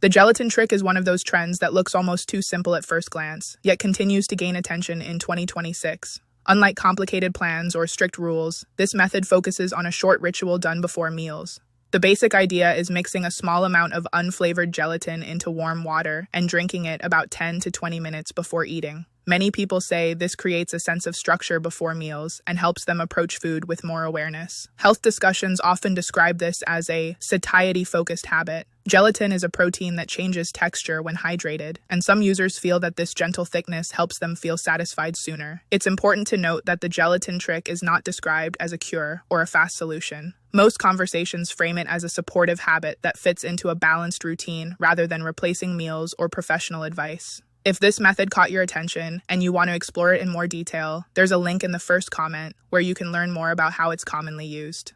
The gelatin trick is one of those trends that looks almost too simple at first glance, yet continues to gain attention in 2026. Unlike complicated plans or strict rules, this method focuses on a short ritual done before meals. The basic idea is mixing a small amount of unflavored gelatin into warm water and drinking it about 10 to 20 minutes before eating. Many people say this creates a sense of structure before meals and helps them approach food with more awareness. Health discussions often describe this as a satiety-focused habit. Gelatin is a protein that changes texture when hydrated, and some users feel that this gentle thickness helps them feel satisfied sooner. It's important to note that the gelatin trick is not described as a cure or a fast solution. Most conversations frame it as a supportive habit that fits into a balanced routine rather than replacing meals or professional advice. If this method caught your attention and you want to explore it in more detail, there's a link in the first comment where you can learn more about how it's commonly used.